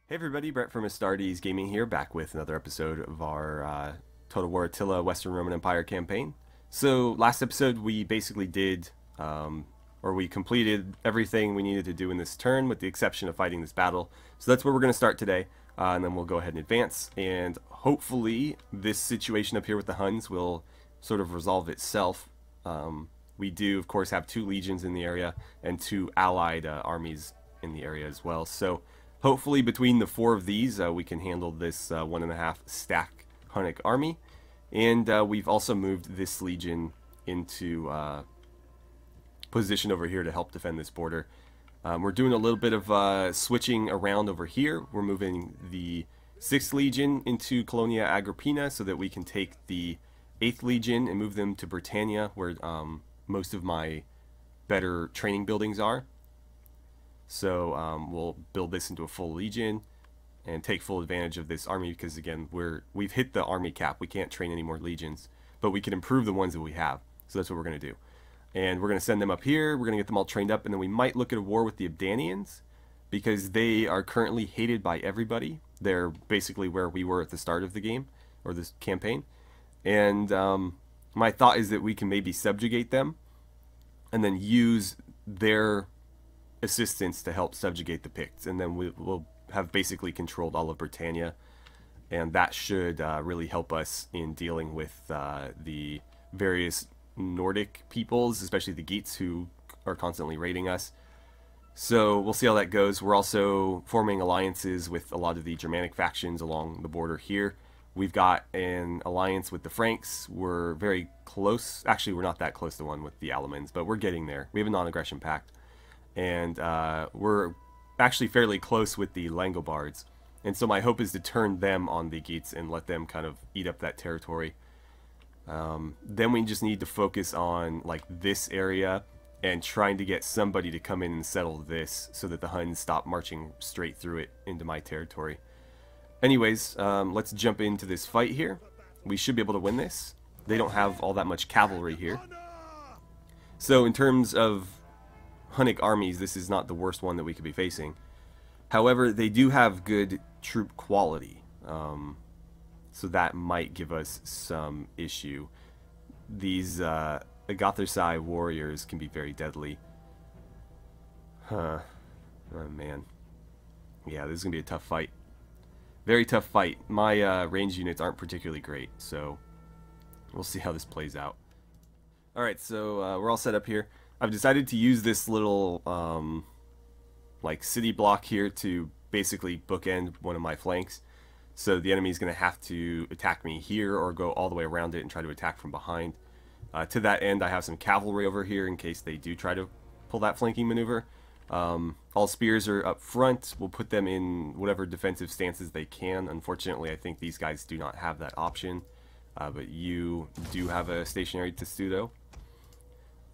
Hey everybody, Brett from AstartesGaming here, back with another episode of our Total War Attila Western Roman Empire campaign. So last episode we basically did, or we completed everything we needed to do in this turn with the exception of fighting this battle. So that's where we're going to start today, and then we'll go ahead and advance, and hopefully this situation up here with the Huns will sort of resolve itself. We do of course have 2 legions in the area and 2 allied armies in the area as well, so hopefully between the 4 of these we can handle this 1.5 stack Hunnic army. And we've also moved this legion into position over here to help defend this border. We're doing a little bit of switching around over here. We're moving the 6th Legion into Colonia Agrippina so that we can take the 8th Legion and move them to Britannia, where most of my better training buildings are. So we'll build this into a full legion and take full advantage of this army because, again, we've hit the army cap. We can't train any more legions, but we can improve the ones that we have. So that's what we're going to do. And we're going to send them up here. We're going to get them all trained up, and then we might look at a war with the Abdanians because they are currently hated by everybody. They're basically where we were at the start of the game, or this campaign. And my thought is that we can maybe subjugate them and then use their assistance to help subjugate the Picts, and then we'll have basically controlled all of Britannia, and that should really help us in dealing with the various Nordic peoples, especially the Geats, who are constantly raiding us. So we'll see how that goes. We're also forming alliances with a lot of the Germanic factions along the border here. We've got an alliance with the Franks. We're very close. Actually, we're not that close to one with the Alamans, but we're getting there. We have a non-aggression pact. And we're actually fairly close with the Langobards, and so my hope is to turn them on the Geats and let them kind of eat up that territory. Then we just need to focus on like this area and trying to get somebody to come in and settle this so that the Huns stop marching straight through it into my territory. Anyways, let's jump into this fight here. We should be able to win this. They don't have all that much cavalry here. So in terms of Hunnic armies, this is not the worst one that we could be facing. However, they do have good troop quality, so that might give us some issue. These Agathersai warriors can be very deadly. Oh man, yeah, this is gonna be a tough fight. Very tough fight. My range units aren't particularly great, so we'll see how this plays out. Alright, so we're all set up here. I've decided to use this little like city block here to basically bookend one of my flanks. So the enemy is going to have to attack me here or go all the way around it and try to attack from behind. To that end, I have some cavalry over here in case they do try to pull that flanking maneuver. All spears are up front. We'll put them in whatever defensive stances they can. Unfortunately, I think these guys do not have that option. But you do have a stationary testudo.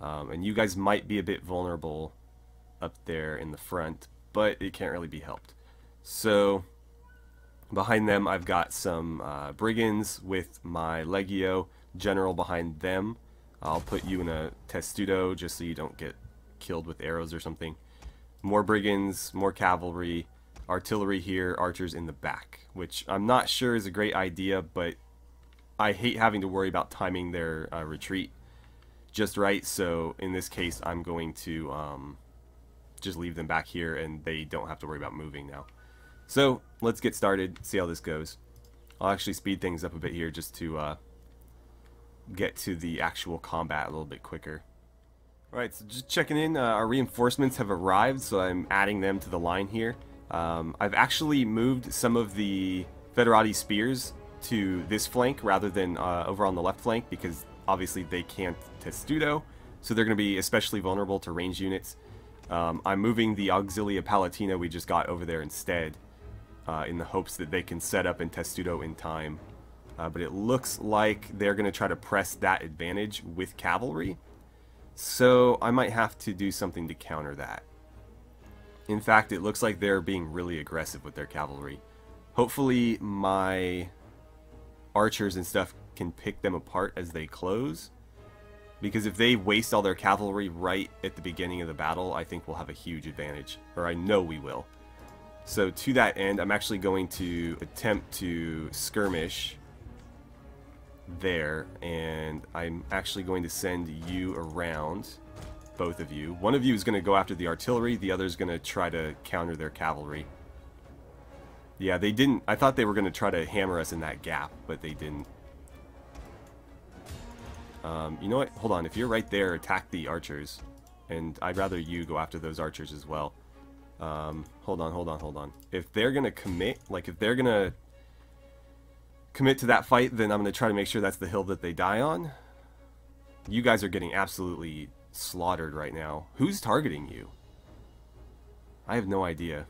And you guys might be a bit vulnerable up there in the front, but it can't really be helped. So behind them I've got some brigands with my legio general behind them. I'll put you in a testudo just so you don't get killed with arrows or something. More brigands, more cavalry, artillery here, archers in the back, which I'm not sure is a great idea, but I hate having to worry about timing their retreat just right, so in this case I'm going to just leave them back here and they don't have to worry about moving now. So let's get started, see how this goes. I'll actually speed things up a bit here just to get to the actual combat a little bit quicker. Alright, so just checking in, our reinforcements have arrived, so I'm adding them to the line here. I've actually moved some of the Federati spears to this flank rather than over on the left flank because obviously they can't testudo, so they're going to be especially vulnerable to range units. I'm moving the Auxilia Palatina we just got over there instead, in the hopes that they can set up and testudo in time. But it looks like they're going to try to press that advantage with cavalry, so I might have to do something to counter that. In fact, it looks like they're being really aggressive with their cavalry. Hopefully my archers and stuff can pick them apart as they close, because if they waste all their cavalry right at the beginning of the battle, I think we'll have a huge advantage, or I know we will. So to that end, I'm actually going to attempt to skirmish there, and I'm actually going to send you around, both of you. One of you is going to go after the artillery, the other is going to try to counter their cavalry. Yeah, they didn't. I thought they were going to try to hammer us in that gap, but they didn't. You know what? Hold on. If you're right there, attack the archers. And I'd rather you go after those archers as well. Hold on. If they're going to commit, like if they're going to commit to that fight, then I'm going to try to make sure that's the hill that they die on. You guys are getting absolutely slaughtered right now. Who's targeting you? I have no idea.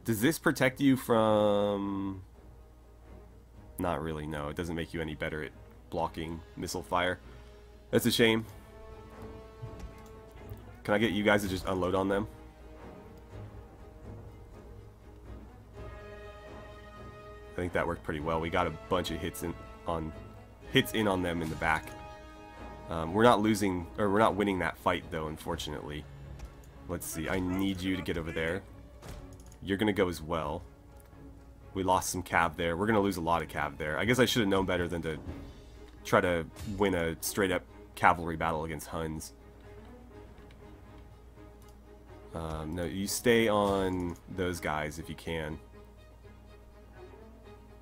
Does this protect you from... Not really, no. It doesn't make you any better at blocking missile fire. That's a shame. Can I get you guys to just unload on them? I think that worked pretty well. We got a bunch of hits in on them in the back. We're not losing, or we're not winning that fight though, unfortunately. Let's see. I need you to get over there. You're gonna go as well. We lost some cav there. We're gonna lose a lot of cav there. I guess I should have known better than to try to win a straight up cavalry battle against Huns. No, you stay on those guys if you can.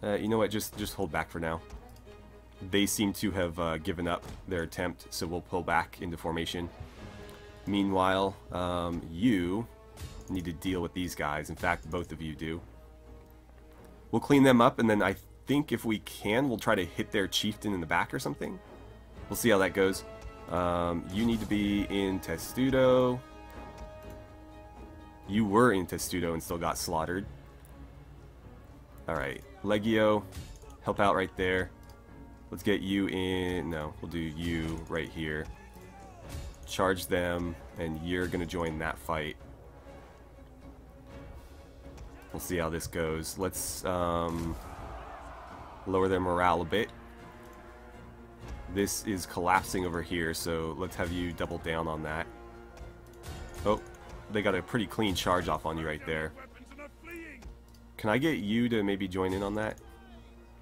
You know what? Just hold back for now. They seem to have given up their attempt, so we'll pull back into formation. Meanwhile, you need to deal with these guys. In fact, both of you do. We'll clean them up, and then I think if we can, we'll try to hit their chieftain in the back or something. We'll see how that goes. You need to be in Testudo. You were in Testudo and still got slaughtered. Alright, Legio, help out right there. Let's get you in. No, we'll do you right here. Charge them, and you're going to join that fight. We'll see how this goes. Let's lower their morale a bit. This is collapsing over here, so let's have you double down on that. Oh, they got a pretty clean charge off on you right there. Can I get you to maybe join in on that?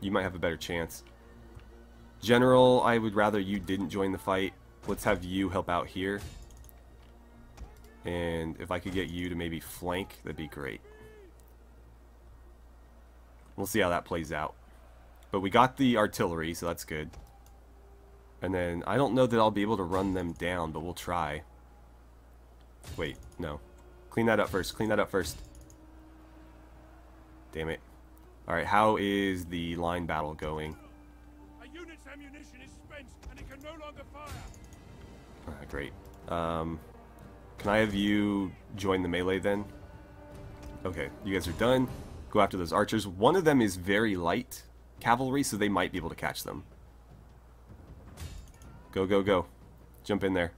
You might have a better chance. General, I would rather you didn't join the fight. Let's have you help out here. And if I could get you to maybe flank, that'd be great. We'll see how that plays out. But we got the artillery, so that's good. And then, I don't know that I'll be able to run them down, but we'll try. Wait, no. Clean that up first. Clean that up first. Damn it. Alright, how is the line battle going? A unit's ammunition is spent, and it can no longer fire. Great. Can I have you join the melee then? Okay, you guys are done. Go after those archers. One of them is very light cavalry, so they might be able to catch them. Go, go, go. Jump in there.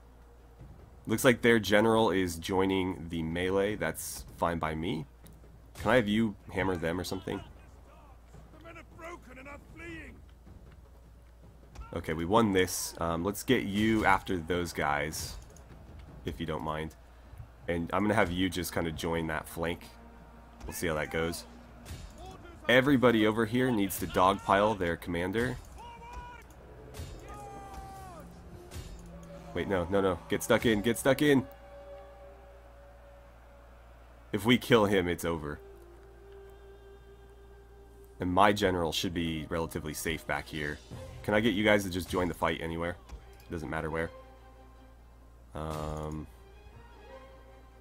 Looks like their general is joining the melee. That's fine by me. Can I have you hammer them or something? The men are broken and are fleeing. Okay, we won this. Let's get you after those guys, if you don't mind. And I'm going to have you just kind of join that flank. We'll see how that goes. Everybody over here needs to dogpile their commander. Wait, no, no, no. Get stuck in, get stuck in. If we kill him, it's over. And my general should be relatively safe back here. Can I get you guys to just join the fight anywhere? Doesn't matter where.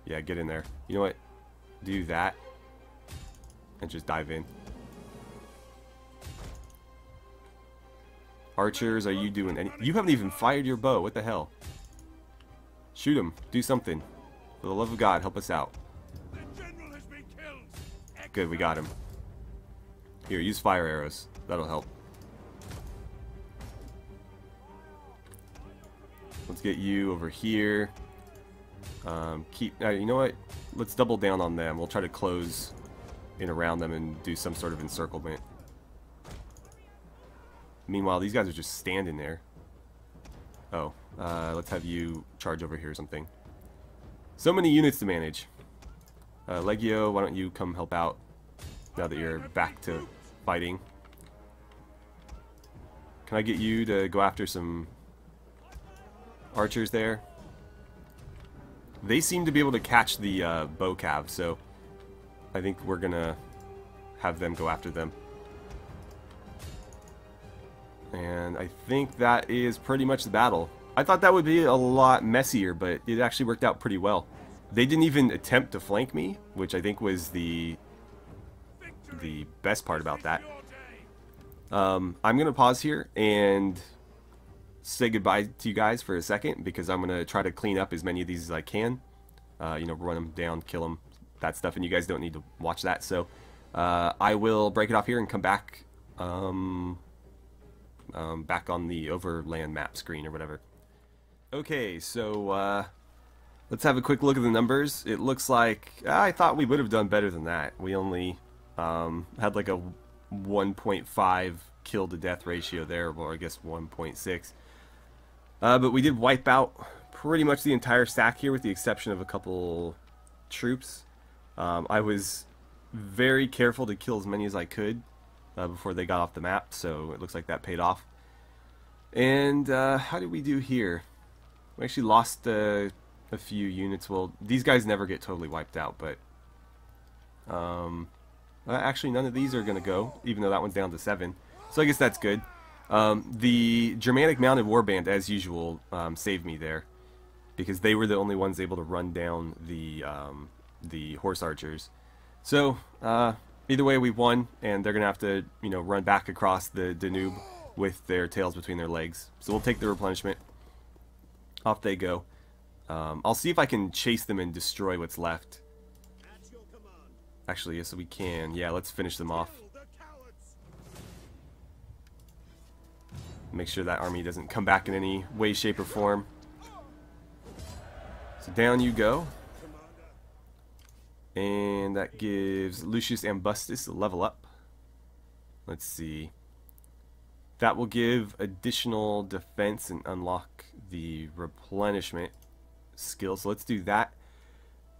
Yeah, get in there. You know what? Do that. And just dive in. Archers, are you doing any... You haven't even fired your bow. What the hell? Shoot him. Do something. For the love of God, help us out. The general has been killed. Good, we got him. Here, use fire arrows. That'll help. Let's get you over here. You know what? Let's double down on them. We'll try to close in around them and do some sort of encirclement. Meanwhile, these guys are just standing there. Oh, let's have you charge over here or something. So many units to manage. Legio, why don't you come help out now that you're back to fighting? Can I get you to go after some archers there? They seem to be able to catch the bow cav, so I think we're gonna have them go after them. And I think that is pretty much the battle. I thought that would be a lot messier, but it actually worked out pretty well. They didn't even attempt to flank me, which I think was the best part about that. I'm going to pause here and say goodbye to you guys for a second, because I'm going to try to clean up as many of these as I can. You know, run them down, kill them, that stuff, and you guys don't need to watch that. So I will break it off here and come back back on the overland map screen or whatever. Okay, so let's have a quick look at the numbers. It looks like I thought we would have done better than that. We only had like a 1.5 kill to death ratio there, or I guess 1.6. But we did wipe out pretty much the entire stack here with the exception of a couple troops. I was very careful to kill as many as I could before they got off the map, so it looks like that paid off. And how did we do here? We actually lost a few units. Well, these guys never get totally wiped out, but actually none of these are going to go, even though that one's down to 7. So I guess that's good. The Germanic Mounted Warband, as usual, saved me there, because they were the only ones able to run down the horse archers. So either way, we won, and they're going to have to, you know, run back across the Danube with their tails between their legs. So we'll take the replenishment. Off they go. I'll see if I can chase them and destroy what's left. Actually, yes, we can. Yeah, let's finish them off. Make sure that army doesn't come back in any way, shape, or form. So down you go. And that gives Lucius Ambustus a level up. Let's see. That will give additional defense and unlock the replenishment skill. So let's do that.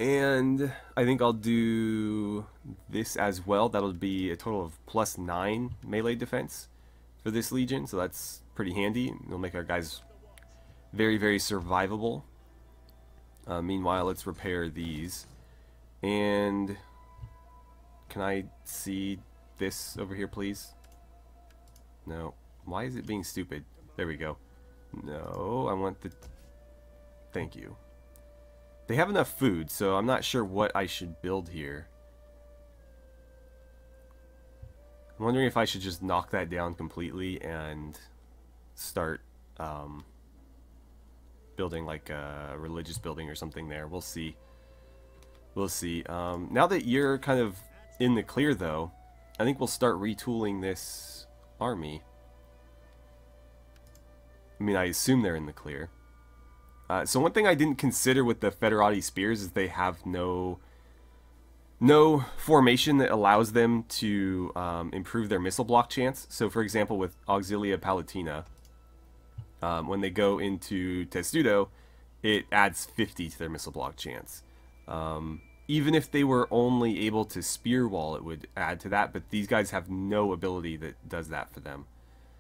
And I think I'll do this as well. That'll be a total of +9 melee defense for this legion. So that's pretty handy. It'll make our guys very, very survivable. Meanwhile, let's repair these. And can I see this over here, please? No. Why is it being stupid? There we go. No, I want the... Thank you. They have enough food, so I'm not sure what I should build here. I'm wondering if I should just knock that down completely and start building like a religious building or something there. We'll see. We'll see. Now that you're kind of in the clear, though, I think we'll start retooling this army. I mean, I assume they're in the clear. So one thing I didn't consider with the Federati Spears is they have no formation that allows them to improve their missile block chance. So for example, with Auxilia Palatina, when they go into Testudo, it adds 50 to their missile block chance. Even if they were only able to spear wall, it would add to that, but these guys have no ability that does that for them.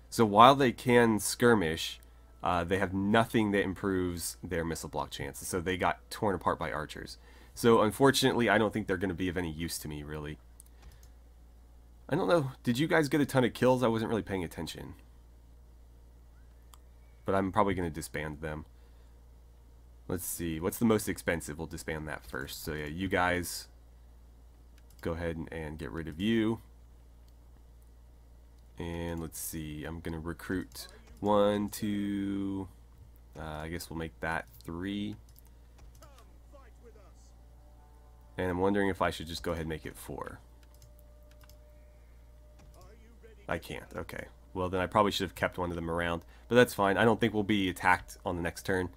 So while they can skirmish, they have nothing that improves their missile block chances, so they got torn apart by archers. So unfortunately, I don't think they're going to be of any use to me, really. I don't know, did you guys get a ton of kills? I wasn't really paying attention. But I'm probably going to disband them. Let's see, what's the most expensive? We'll disband that first. So yeah, you guys, go ahead and get rid of you. And let's see, I'm going to recruit 1, 2, I guess we'll make that 3. And I'm wondering if I should just go ahead and make it 4. I can't, okay. Well, then I probably should have kept one of them around, but that's fine. I don't think we'll be attacked on the next turn.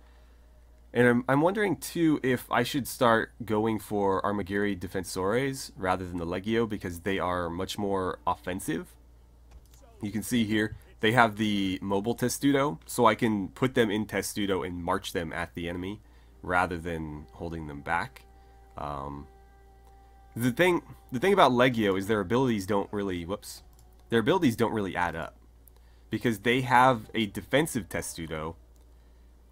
And I'm wondering, too, if I should start going for Armagiri Defensores rather than the Legio, because they are much more offensive. You can see here, they have the mobile Testudo, so I can put them in Testudo and march them at the enemy, rather than holding them back. The thing about Legio is their abilities don't really, their abilities don't really add up. Because they have a defensive testudo,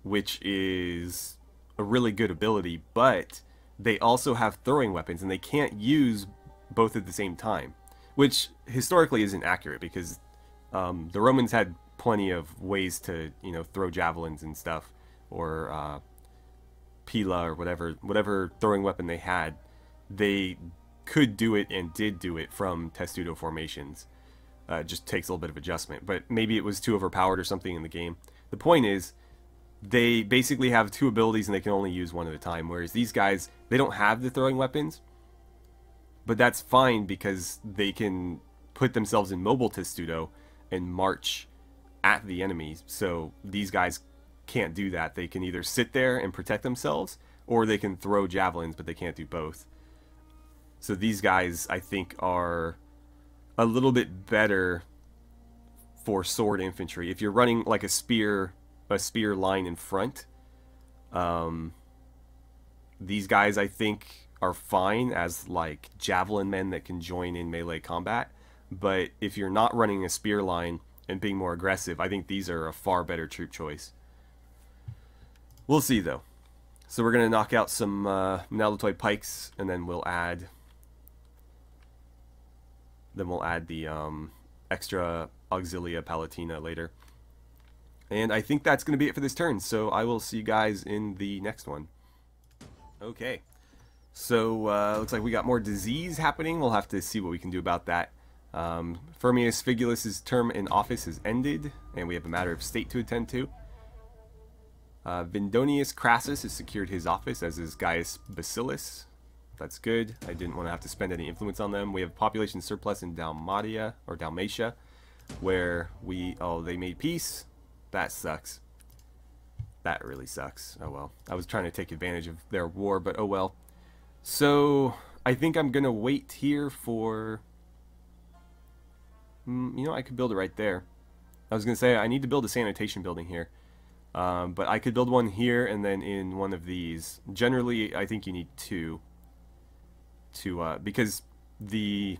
which is a really good ability, but they also have throwing weapons, and they can't use both at the same time, which historically isn't accurate because the Romans had plenty of ways to, you know, throw javelins and stuff, or pila or whatever throwing weapon they had. They could do it and did do it from testudo formations. It just takes a little bit of adjustment, but maybe it was too overpowered or something in the game. The point is, they basically have two abilities and they can only use one at a time, whereas these guys, they don't have the throwing weapons, but that's fine because they can put themselves in mobile testudo and march at the enemies. So these guys can't do that. They can either sit there and protect themselves, or they can throw javelins, but they can't do both. So these guys, I think, are a little bit better for sword infantry. If you're running like a spear line in front, these guys, I think, are fine as like javelin men that can join in melee combat. But if you're not running a spear line and being more aggressive, I think these are a far better troop choice. We'll see though. So we're gonna knock out some Monolithoid pikes, and then we'll add the extra Auxilia Palatina later. And I think that's going to be it for this turn, so I will see you guys in the next one. Okay, so looks like we got more disease happening. We'll have to see what we can do about that. Firmius Figulus' term in office has ended, and we have a matter of state to attend to. Vindonius Crassus has secured his office, as is Gaius Bacillus. That's good. I didn't want to have to spend any influence on them. We have population surplus in Dalmatia, where they made peace. That sucks. That really sucks. Oh well. I was trying to take advantage of their war, but oh well. So, I think I'm going to wait here for... you know, I could build it right there. I was going to say, I need to build a sanitation building here. But I could build one here and then in one of these. Generally, I think you need two. Because the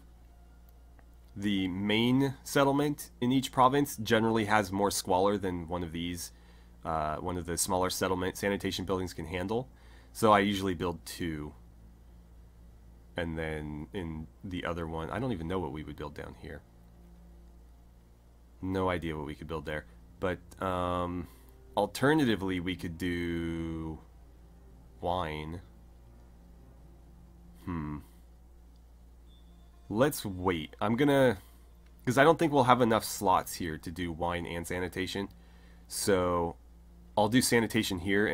main settlement in each province generally has more squalor than one of these, one of the smaller settlement sanitation buildings can handle. So I usually build two. And then in the other one, I don't even know what we would build down here. No idea what we could build there. But alternatively, we could do wine. Let's wait. I'm gonna... because I don't think we'll have enough slots here to do wine and sanitation. So I'll do sanitation here,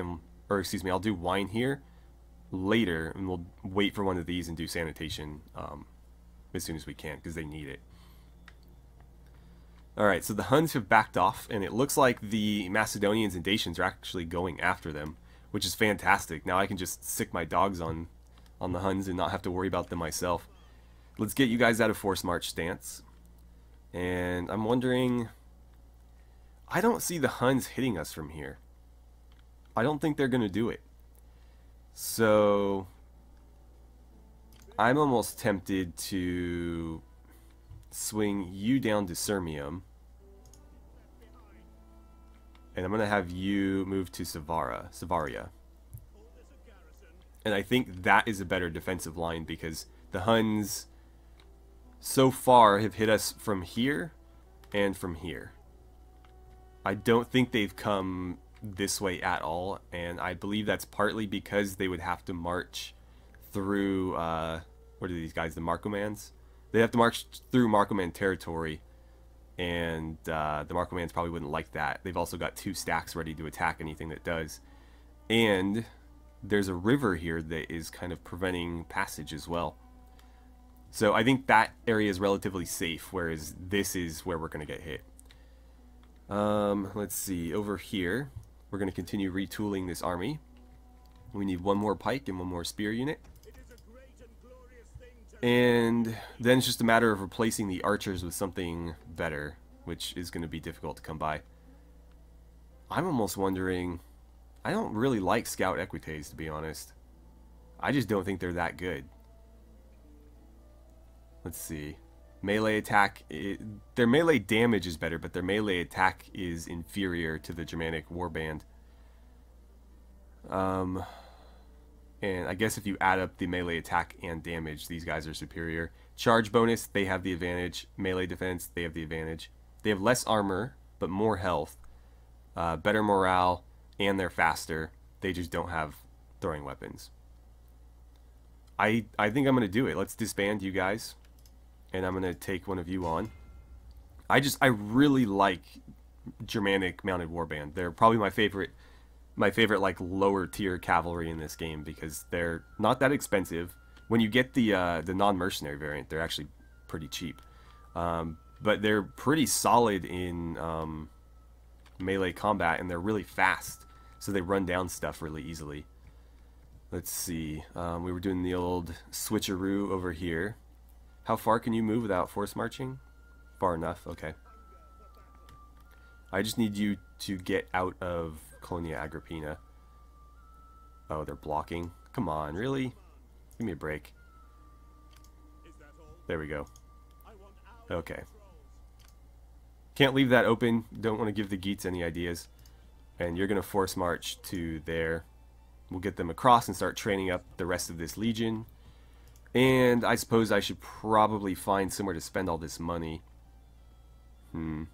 I'll do wine here later, and we'll wait for one of these and do sanitation as soon as we can, because they need it. Alright, so the Huns have backed off, and it looks like the Macedonians and Dacians are actually going after them, which is fantastic. Now I can just sick my dogs on the Huns and not have to worry about them myself. Let's get you guys out of force march stance. And I'm wondering... I don't see the Huns hitting us from here. I don't think they're going to do it. So... I'm almost tempted to swing you down to Sirmium. And I'm going to have you move to Savaria. And I think that is a better defensive line, because the Huns so far have hit us from here and from here. I don't think they've come this way at all, and I believe that's partly because they would have to march through, what are these guys, the Marcomans? They have to march through Marcoman territory, and the Marcomans probably wouldn't like that. They've also got 2 stacks ready to attack anything that does. And there's a river here that is kind of preventing passage as well. So I think that area is relatively safe, whereas this is where we're going to get hit. Let's see, over here, we're going to continue retooling this army. We need 1 more pike and 1 more spear unit. And then it's just a matter of replacing the archers with something better, which is going to be difficult to come by. I'm almost wondering... I don't really like Scout Equites, to be honest. I just don't think they're that good. Let's see. Melee attack, their melee damage is better, but their melee attack is inferior to the Germanic warband. And I guess if you add up the melee attack and damage, these guys are superior. Charge bonus, they have the advantage. Melee defense, they have the advantage. They have less armor, but more health. Better morale, and they're faster. They just don't have throwing weapons. I think I'm going to do it. Let's disband you guys. And I'm going to take one of you on. I really like Germanic mounted warband. They're probably my favorite like lower tier cavalry in this game because they're not that expensive. When you get the non-mercenary variant, they're actually pretty cheap. But they're pretty solid in melee combat, and they're really fast, so they run down stuff really easily. Let's see. We were doing the old switcheroo over here. How far can you move without force marching? Far enough, okay. I just need you to get out of Colonia Agrippina. Oh, they're blocking. Come on, really? Give me a break. There we go. Okay. Can't leave that open. Don't want to give the Geats any ideas. And you're going to force march to there. We'll get them across and start training up the rest of this legion. And I suppose I should probably find somewhere to spend all this money. I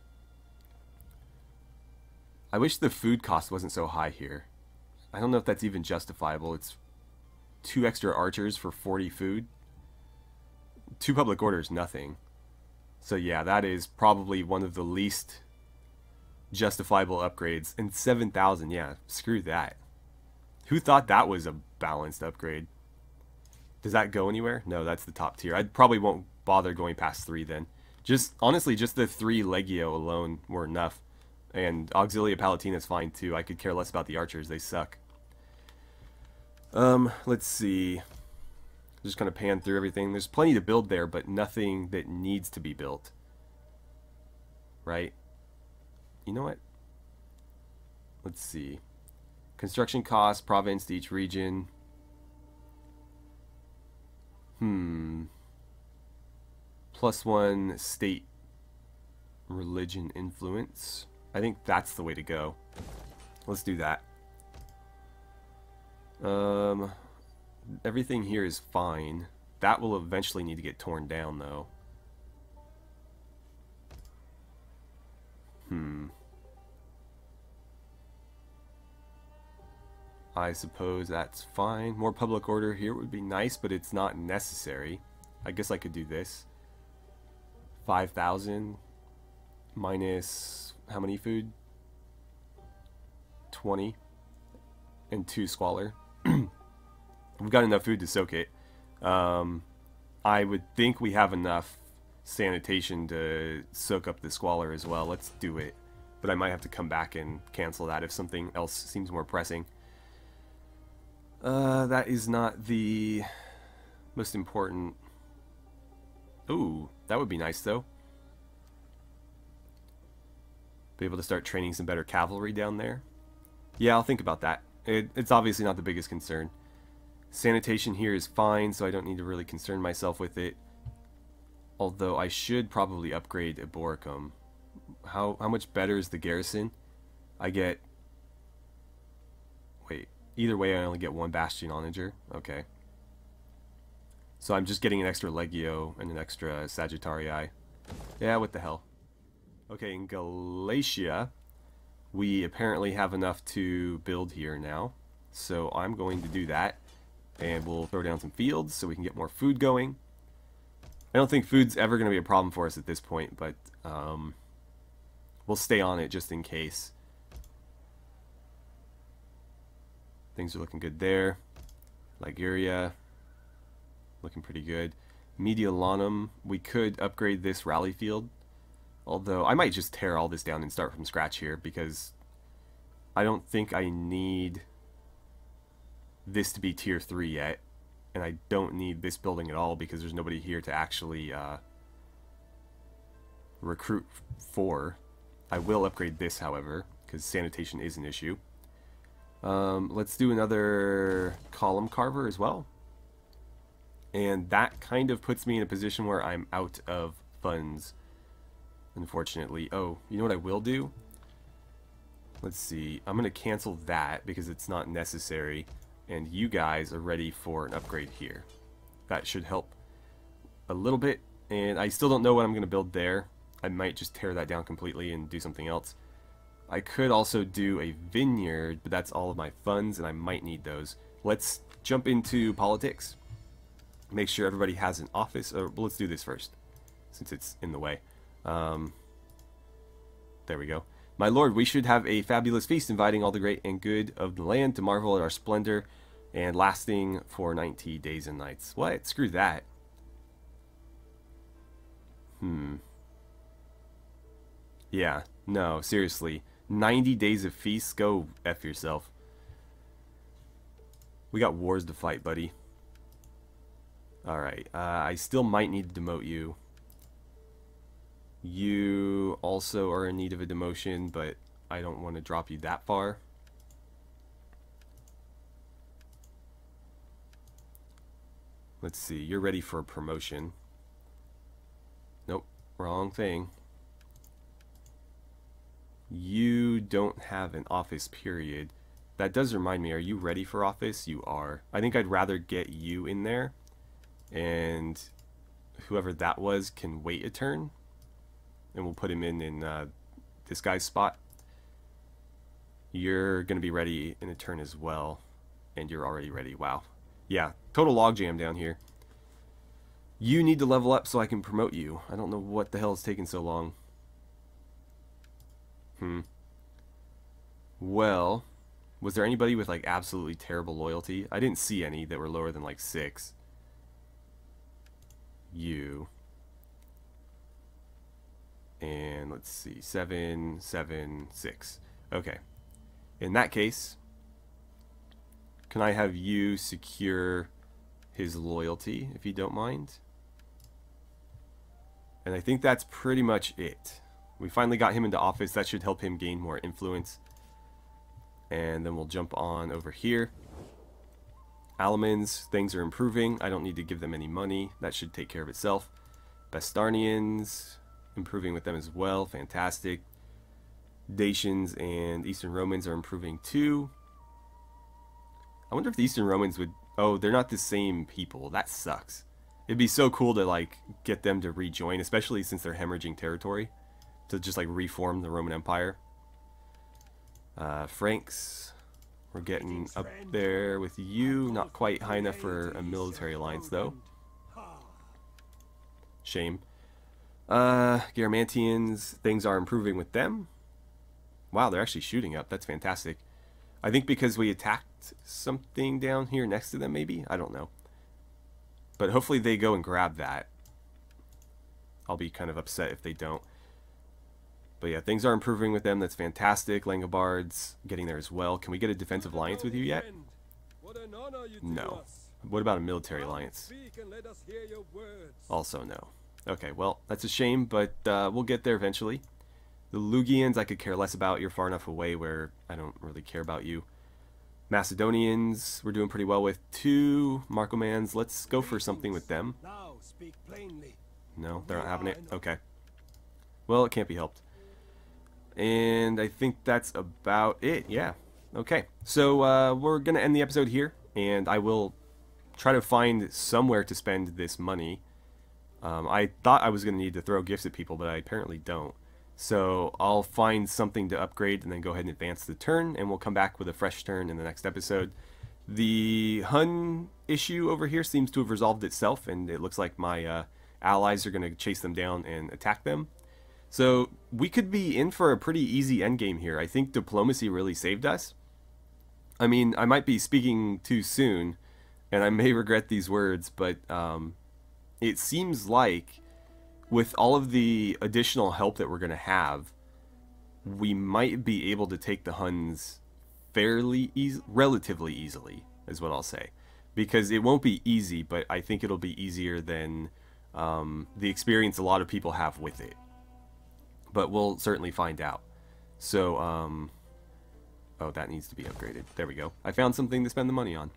wish the food cost wasn't so high here. I don't know if that's even justifiable. It's 2 extra archers for 40 food. 2 public orders, nothing. So yeah, that is probably one of the least justifiable upgrades. And 7,000, yeah, screw that. Who thought that was a balanced upgrade? Does that go anywhere? No, that's the top tier. I probably won't bother going past 3 then. Just, honestly, just the 3 Legio alone were enough. And Auxilia Palatina is fine too. I could care less about the archers. They suck. Let's see. Just kind of pan through everything. There's plenty to build there, but nothing that needs to be built. Right? You know what? Let's see. Construction costs, province to each region. +1 state religion influence. I think that's the way to go. Let's do that. Everything here is fine. That will eventually need to get torn down, though. I suppose that's fine. More public order here would be nice, but it's not necessary. I guess I could do this. 5,000 minus how many food? 20 and 2 squalor. We've got enough food to soak it. I would think we have enough sanitation to soak up the squalor as well. Let's do it. But I might have to come back and cancel that if something else seems more pressing. That is not the most important. Ooh, that would be nice though. Be able to start training some better cavalry down there. Yeah, I'll think about that. It's obviously not the biggest concern. Sanitation here is fine, so I don't need to really concern myself with it. Although I should probably upgrade Eboricum. How much better is the garrison? I get... Wait, either way I only get 1 Bastion Onager. Okay. So I'm just getting an extra Legio and an extra Sagittarii. Yeah, what the hell. Okay, in Galatia, we apparently have enough to build here now. So I'm going to do that. And we'll throw down some fields so we can get more food going. I don't think food's ever going to be a problem for us at this point, but we'll stay on it just in case. Things are looking good there. Liguria, looking pretty good. Mediolanum, we could upgrade this rally field. Although, I might just tear all this down and start from scratch here, because I don't think I need this to be tier 3 yet. And I don't need this building at all, because there's nobody here to actually recruit for. I will upgrade this, however, because sanitation is an issue. Let's do another column carver as well. And that kind of puts me in a position where I'm out of funds, unfortunately. Oh, you know what I will do? Let's see. I'm going to cancel that because it's not necessary. And you guys are ready for an upgrade here. That should help a little bit. And I still don't know what I'm going to build there. I might just tear that down completely and do something else. I could also do a vineyard, but that's all of my funds, and I might need those. Let's jump into politics. Make sure everybody has an office. Or let's do this first, since it's in the way. There we go. My lord, we should have a fabulous feast, inviting all the great and good of the land to marvel at our splendor, and lasting for 90 days and nights. What? Screw that. Yeah, no, seriously. 90 days of feasts? Go F yourself. We got wars to fight, buddy. Alright, I still might need to demote you. You also are in need of a demotion, but I don't want to drop you that far. Let's see, you're ready for a promotion. Nope, wrong thing. You don't have an office, period. That does remind me, are you ready for office? You are. I think I'd rather get you in there, and whoever that was can wait a turn, and we'll put him in this guy's spot. You're going to be ready in a turn as well, and you're already ready. Wow. Yeah, total logjam down here. You need to level up so I can promote you. I don't know what the hell is taking so long. Well, was there anybody with like absolutely terrible loyalty? I didn't see any that were lower than like 6. You. And let's see, 7, 7, 6. Okay. In that case, can I have you secure his loyalty, if you don't mind? And I think that's pretty much it. We finally got him into office. That should help him gain more influence. And then we'll jump on over here. Alamans, things are improving. I don't need to give them any money. That should take care of itself. Bastarnians, improving with them as well. Fantastic. Dacians and Eastern Romans are improving too. I wonder if the Eastern Romans would... Oh, they're not the same people. That sucks. It'd be so cool to like get them to rejoin, especially since they're hemorrhaging territory. To just like reform the Roman Empire. Franks, we're getting up there with you. Not quite high enough for a military alliance though. Shame. Garamantians, things are improving with them. Wow, they're actually shooting up. That's fantastic. I think because we attacked something down here next to them, maybe? I don't know. But hopefully they go and grab that. I'll be kind of upset if they don't. But yeah, things are improving with them. That's fantastic. Langobards getting there as well. Can we get a defensive alliance with you yet? No. What about a military alliance? Also no. Okay, well, that's a shame, but we'll get there eventually. The Lugians I could care less about. You're far enough away where I don't really care about you. Macedonians we're doing pretty well with. 2 Marcomans. Let's go for something with them. No, they're not having it? Okay. Well, it can't be helped. And I think that's about it. Yeah. Okay. So we're going to end the episode here. And I will try to find somewhere to spend this money. I thought I was going to need to throw gifts at people, but I apparently don't. So I'll find something to upgrade and then go ahead and advance the turn. And we'll come back with a fresh turn in the next episode. The Hun issue over here seems to have resolved itself. And it looks like my allies are going to chase them down and attack them. So we could be in for a pretty easy endgame here. I think diplomacy really saved us. I mean, I might be speaking too soon, and I may regret these words, but it seems like with all of the additional help that we're going to have, we might be able to take the Huns relatively easily, is what I'll say. Because it won't be easy, but I think it'll be easier than the experience a lot of people have with it. But we'll certainly find out. So, oh, that needs to be upgraded. There we go. I found something to spend the money on.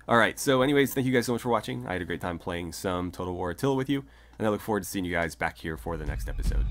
Alright, so anyways, thank you guys so much for watching. I had a great time playing some Total War Attila with you, and I look forward to seeing you guys back here for the next episode.